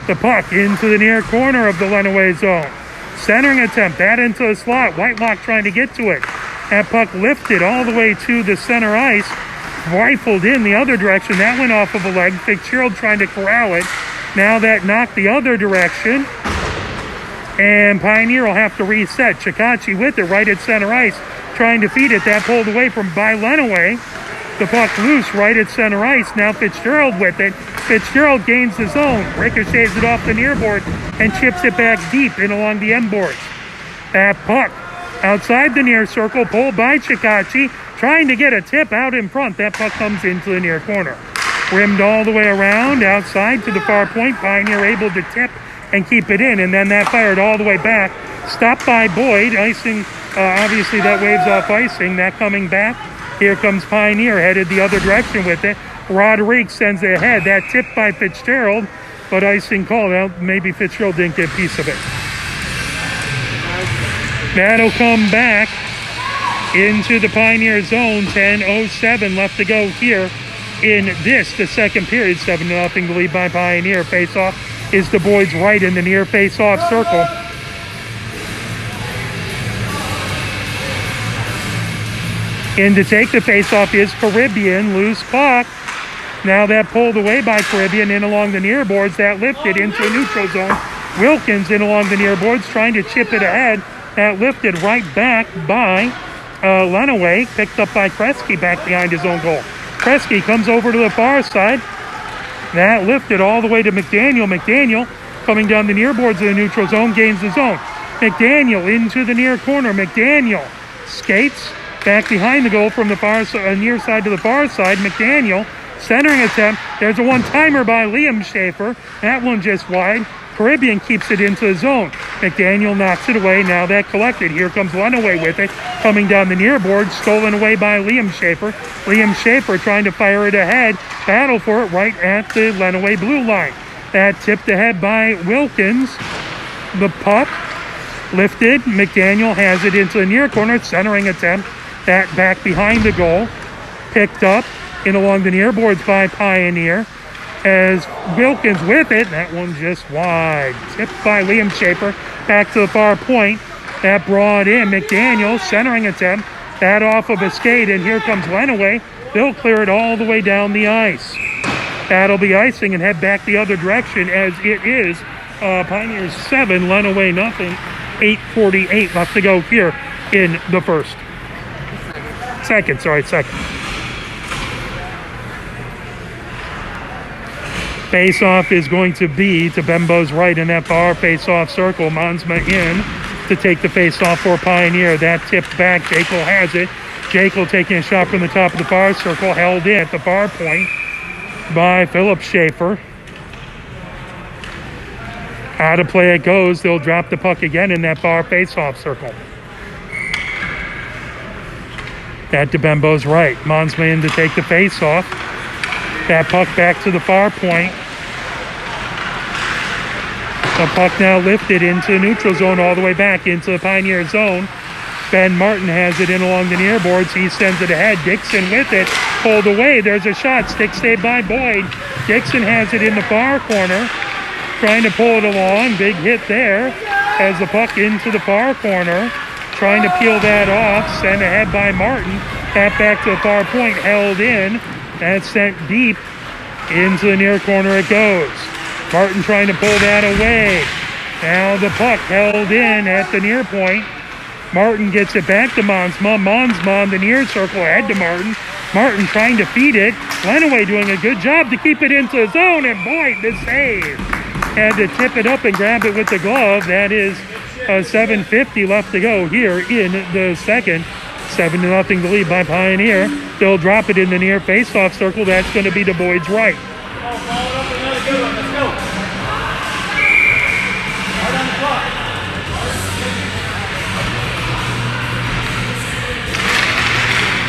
The puck into the near corner of the Lenawee zone. Centering attempt, that into the slot. Whitelock trying to get to it. That puck lifted all the way to the center ice. Rifled in the other direction. That went off of a leg. Fitzgerald trying to corral it. Now that knocked the other direction. And Pioneer will have to reset. Chikachi with it right at center ice. Trying to feed it. That pulled away by Lenawee. The puck loose right at center ice. Now Fitzgerald with it. Fitzgerald gains the zone. Ricochets it off the near board and chips it back deep in along the end boards. That puck outside the near circle, pulled by Chikachi. Trying to get a tip out in front. That puck comes into the near corner. Rimmed all the way around outside to the far point. Pioneer able to tip and keep it in. And then that fired all the way back. Stopped by Boyd. Icing. Obviously that waves off icing. That coming back. Here comes Pioneer headed the other direction with it. Roderick sends it ahead. That tipped by Fitzgerald, but icing called out. Maybe Fitzgerald didn't get a piece of it. That'll come back into the Pioneer zone. 10:07 left to go here in this, the second period. 7-0 to lead by Pioneer. Face-off is the Boyd's right in the near face-off circle. In to take the face-off is Caribbean. Loose puck. Now that pulled away by Caribbean in along the near boards. That lifted into a neutral zone. Wilkins in along the near boards trying to chip it ahead. That lifted right back by Lenawee. Picked up by Kresge back behind his own goal. Kresge comes over to the far side. That lifted all the way to McDaniel. McDaniel coming down the near boards of the neutral zone gains the zone. McDaniel into the near corner. McDaniel skates back behind the goal from the far near side to the far side. McDaniel centering attempt. There's a one-timer by Liam Schaefer. That one just wide. Caribbean keeps it into the zone. McDaniel knocks it away. Now that collected. Here comes Lenawee with it. Coming down the near board. Stolen away by Liam Schaefer. Liam Schaefer trying to fire it ahead. Battle for it right at the Lenawee blue line. That tipped ahead by Wilkins. The puck lifted. McDaniel has it into the near corner. Centering attempt. That back behind the goal. Picked up in along the near boards by Pioneer. As Wilkins with it. That one just wide. Tipped by Liam Schaefer. Back to the far point. That brought in McDaniel. Centering attempt. That off of a skate. And here comes Lenawee. They'll clear it all the way down the ice. That'll be icing and head back the other direction as it is Pioneers 7, Lenawee nothing. 8:48 left to go here in the first. Second. Face-off is going to be to Bembo's right in that far face-off circle. Monsma in to take the face-off for Pioneer. That tipped back. Jekyll has it. Jekyll taking a shot from the top of the far circle. Held in at the far point by Philip Schaefer. Out of play it goes. They'll drop the puck again in that far face-off circle. That to Bembo's right. Monsma in to take the face-off. That puck back to the far point. The puck now lifted into the neutral zone all the way back into the Pioneer zone. Ben Martin has it in along the near boards. He sends it ahead. Dixon with it. Pulled away. There's a shot. Stick saved by Boyd. Dixon has it in the far corner. trying to pull it along. Big hit there as the puck into the far corner. Trying to peel that off. Sent ahead by Martin. That back to the far point. Held in. That's sent deep. Into the near corner it goes. Martin trying to pull that away. Now the puck held in at the near point. Martin gets it back to Monsma. Monsma, the near circle, ahead to Martin. Martin trying to feed it. Lenawee doing a good job to keep it into the zone, and boy, the save. Had to tip it up and grab it with the glove. That is 7:50 left to go here in the second. 7-0 to lead by Pioneer. They'll drop it in the near face-off circle. That's going to be to Boyd's right.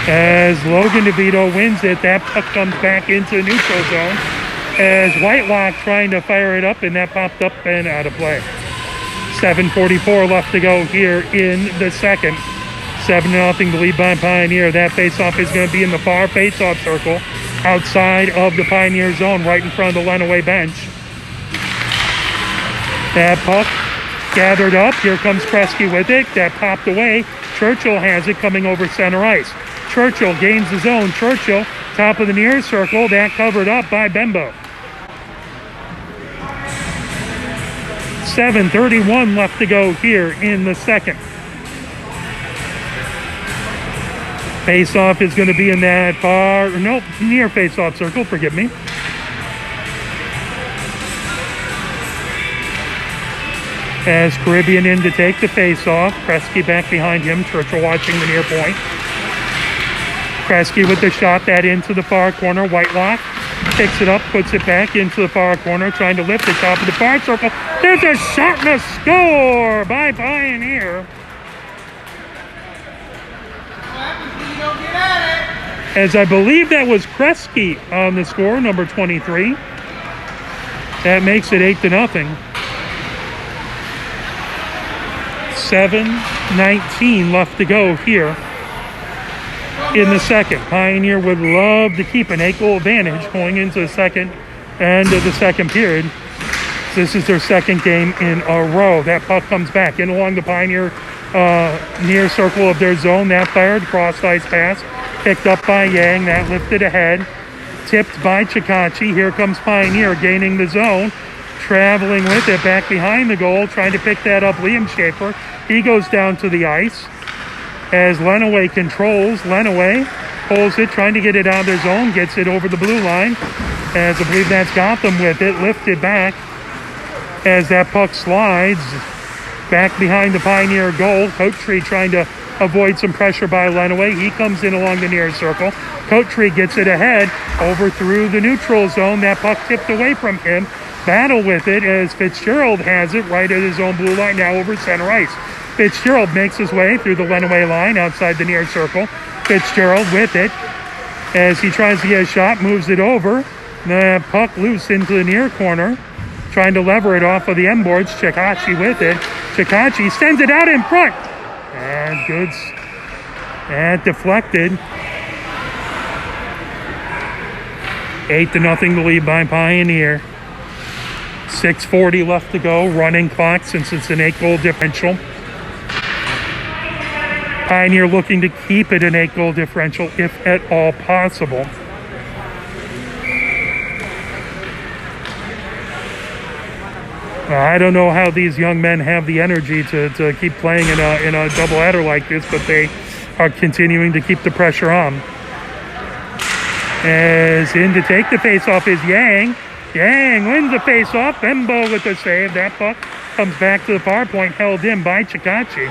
As Logan DeVito wins it, that puck comes back into the neutral zone. As Whitelock trying to fire it up, and that popped up and out of play. 7:44 left to go here in the second. 7-0 to lead by Pioneer. That face-off is going to be in the far face-off circle outside of the Pioneer zone, right in front of the Lenawee bench. That puck gathered up. Here comes Kresge with it. That popped away. Churchill has it coming over center ice. Churchill gains the zone. Churchill, top of the near circle. That covered up by Bembo. 7:31 left to go here in the second. Face-off is going to be in that near face-off circle, forgive me. As Caribbean in to take the face-off. Kresge back behind him. Churchill watching the near point. Kresge with the shot, that into the far corner. Whitelock picks it up, puts it back into the far corner, trying to lift the top of the far circle. There's a shot and a score by Pioneer. As I believe that was Kresge on the score, number 23. That makes it 8-0. 7:19 left to go here in the second. Pioneer would love to keep an 8-goal advantage going into the second end of the second period. This is their second game in a row. That puck comes back in along the Pioneer near circle of their zone. That fired cross ice pass. Picked up by Yang. That lifted ahead. Tipped by Chikachi. Here comes Pioneer gaining the zone. Traveling with it back behind the goal. Trying to pick that up, Liam Schaefer. He goes down to the ice. As Lenawee controls. Lenawee pulls it, trying to get it out of their zone. Gets it over the blue line. As I believe that's Gotham with it. Lifted back. As that puck slides back behind the Pioneer goal. Coattree trying to avoid some pressure by Lenawee. He comes in along the near circle. Coattree gets it ahead over through the neutral zone. That puck tipped away from him. Battle with it as Fitzgerald has it right at his own blue line, now over center ice. Fitzgerald makes his way through the Lenawee line outside the near circle. Fitzgerald with it as he tries to get a shot, moves it over. The puck loose into the near corner. Trying to lever it off of the end boards. Chikachi with it. Chikachi sends it out in front. And goods. And deflected. 8-0 to lead by Pioneer. 6:40 left to go. Running clock since it's an 8-goal differential. Pioneer looking to keep it an 8-goal differential if at all possible. I don't know how these young men have the energy to keep playing in a doubleheader like this, but they are continuing to keep the pressure on. As in to take the faceoff is Yang. Yang wins the faceoff. Bembo with the save. That puck comes back to the far point, held in by Chikachi.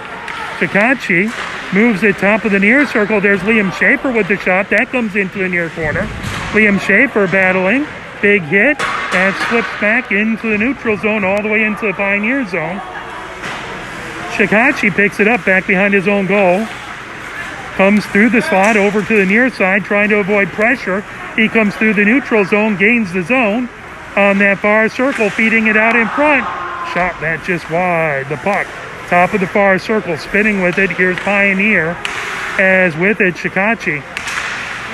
Chikachi moves it top of the near circle. There's Liam Schaefer with the shot. That comes into the near corner. Liam Schaefer battling. Big hit. That slips back into the neutral zone all the way into the Pioneer zone. Chikachi picks it up back behind his own goal. Comes through the slot over to the near side, trying to avoid pressure. He comes through the neutral zone, gains the zone on that far circle, feeding it out in front. Shot that just wide. The puck, top of the far circle, spinning with it. Here's Pioneer, as with it, Chikachi.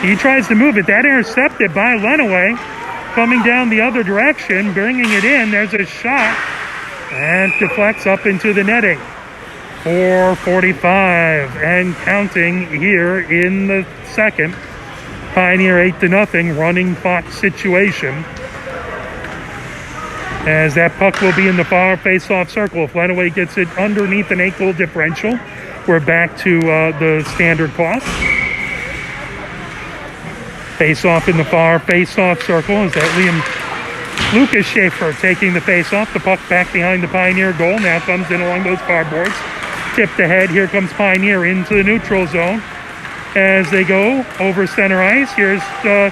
He tries to move it. That intercepted by Lenawee. coming down the other direction, bringing it in. There's a shot and deflects up into the netting. 4:45 and counting here in the second. Pioneer 8-0 running clock situation. As that puck will be in the far face-off circle. If Lenawee gets it underneath an 8-goal differential, we're back to the standard clock. Face-off in the far face-off circle. Is that Lucas Schaefer taking the face-off. The puck back behind the Pioneer goal. Now comes in along those far boards. Tipped ahead. Here comes Pioneer into the neutral zone. As they go over center ice, here's a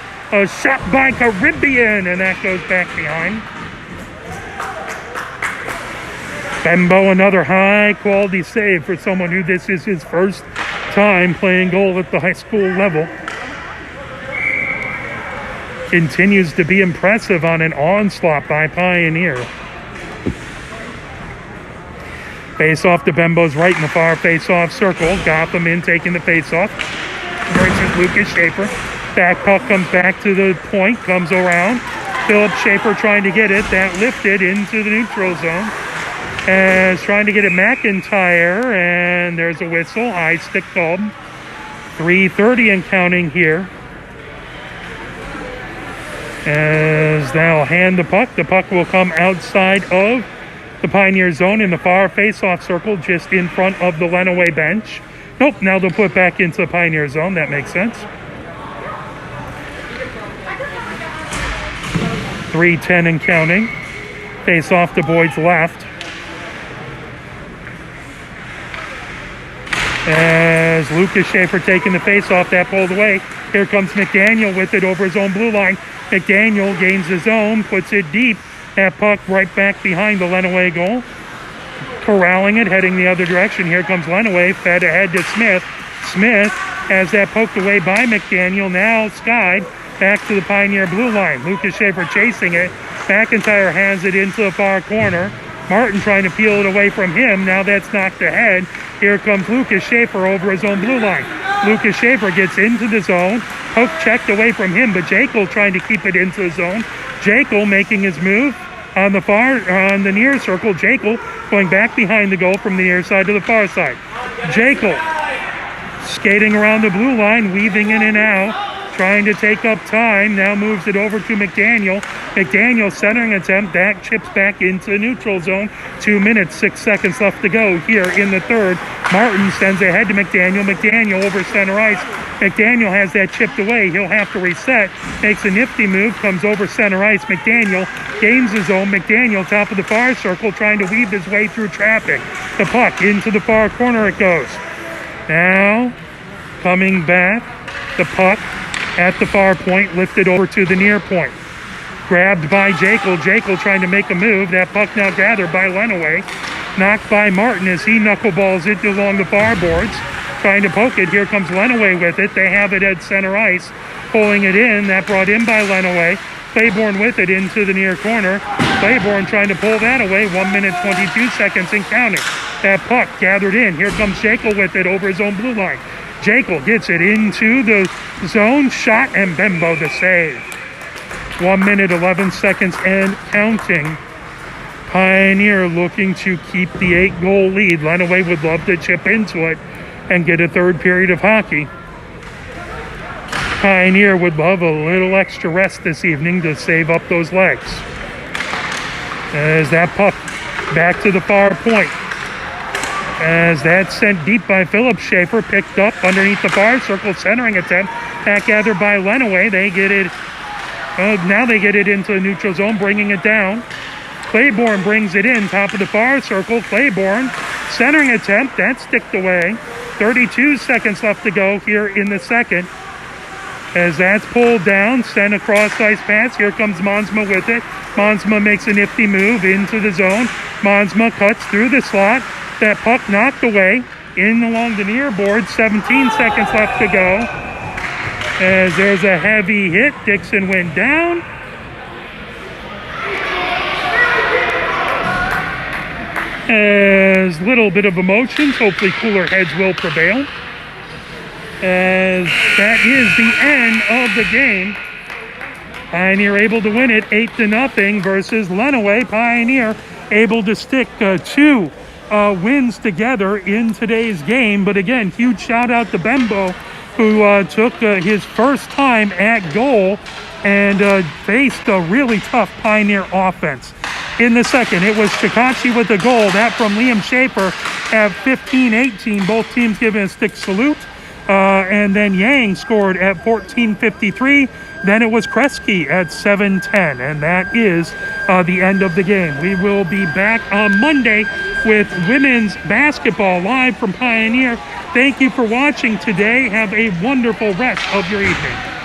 shot by Caribbean, and that goes back behind. Bembo, another high-quality save for someone who this is his first time playing goal at the high school level. Continues to be impressive on an onslaught by Pioneer. Face-off to Bembo's right in the far face-off circle. Gotham in taking the face-off. Versus Lucas Schaefer. Back puck comes back to the point, comes around. Philip Schaefer trying to get it. That lifted into the neutral zone. As trying to get it McIntyre, and there's a whistle. High stick called. 3:30 and counting here. As they'll hand the puck. The puck will come outside of the Pioneer zone in the far face-off circle, just in front of the Lenawee bench. Nope, now they'll put it back into the Pioneer zone. That makes sense. 3:10 and counting. Face off to Boyd's left. As Lucas Schaefer taking the face off, that pulled away. Here comes McDaniel with it over his own blue line. McDaniel gains his own, puts it deep. That puck right back behind the Lenawee goal. Corralling it, heading the other direction. Here comes Lenawee, fed ahead to Smith. Smith has that poked away by McDaniel, now skied back to the Pioneer blue line. Lucas Schaefer chasing it. McIntyre hands it into the far corner. Martin trying to peel it away from him. Now that's knocked ahead. Here comes Lucas Schaefer over his own blue line. Lucas Schaefer gets into the zone. Poke checked away from him, but Jekyll trying to keep it into the zone. Jekyll making his move on the near circle. Jekyll going back behind the goal from the near side to the far side. Jekyll skating around the blue line, weaving in and out, trying to take up time. Now moves it over to McDaniel. McDaniel centering attempt. That chips back into the neutral zone. 2 minutes, 6 seconds left to go here in the third. Martin sends ahead to McDaniel. McDaniel over center ice. McDaniel has that chipped away. He'll have to reset. Makes a nifty move. Comes over center ice. McDaniel gains his own. McDaniel top of the far circle trying to weave his way through traffic. The puck into the far corner it goes. Now coming back. The puck at the far point, lifted over to the near point. Grabbed by Jekyll. Jekyll trying to make a move. That puck now gathered by Lenawee. Knocked by Martin as he knuckleballs it along the far boards. Trying to poke it. Here comes Lenawee with it. They have it at center ice. Pulling it in. That brought in by Lenawee. Claiborne with it into the near corner. Claiborne trying to pull that away. 1 minute, 22 seconds and counting. That puck gathered in. Here comes Jekyll with it over his own blue line. Jekyll gets it into the zone, shot, and Bembo the save. 1 minute, 11 seconds and counting. Pioneer looking to keep the 8-goal lead. Lenawee would love to chip into it and get a third period of hockey. Pioneer would love a little extra rest this evening to save up those legs. As that puck back to the far point. As that's sent deep by Philip Schaefer, picked up underneath the far circle, centering attempt. Back gathered by Lenawee. They get it. Now they get it into the neutral zone, bringing it down. Claiborne brings it in, top of the far circle. Claiborne, centering attempt. That's sticked away. 32 seconds left to go here in the second. As that's pulled down, sent across ice pass. Here comes Monsma with it. Monsma makes a nifty move into the zone. Monsma cuts through the slot. That puck knocked away in along the near board. 17 seconds left to go. As there's a heavy hit. Dixon went down. As little bit of emotions. Hopefully cooler heads will prevail. As that is the end of the game. Pioneer able to win it 8-0 versus Lenawee. Pioneer able to stick 2 wins together in today's game. But again, huge shout out to Bembo, who took his first time at goal and faced a really tough Pioneer offense. In the second, it was Chikachi with the goal, that from Liam Schaefer at 15-18. Both teams giving a stick salute. And then Yang scored at 14:53. Then it was Kresge at 7:10. And that is the end of the game. We will be back on Monday with women's basketball live from Pioneer. Thank you for watching today. Have a wonderful rest of your evening.